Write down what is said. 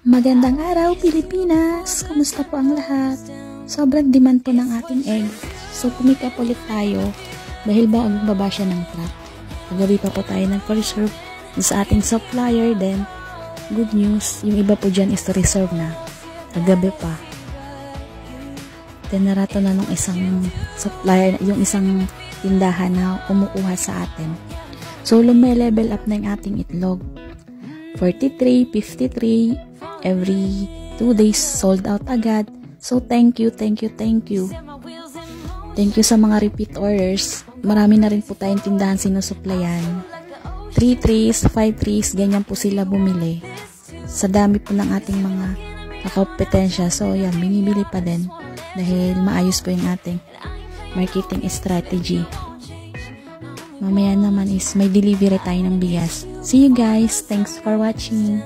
Magandang araw, Pilipinas! Kumusta po ang lahat? Sobrang demand po ng ating egg. So, pumikap ulit tayo dahil baba siya ng truck. Kagabi pa po tayo nag-reserve sa ating supplier. Then, good news, yung iba po dyan is reserve na. Kagabi pa. Then, narato na nung isang supplier, yung isang tindahan na kumukuha sa atin. So, level up na yung ating itlog. 43, 53, every 2 days sold out agad. So thank you. Thank you sa mga repeat orders. Marami na rin po tayong tindahan sinusuplayan. 3 trays, 5 trays, ganyan po sila bumili. Sa dami po ng ating mga kakompetensya. So yan, binibili pa din. Dahil maayos po yung ating marketing strategy. Mamaya naman is may delivery tayo ng bigas. See you guys. Thanks for watching.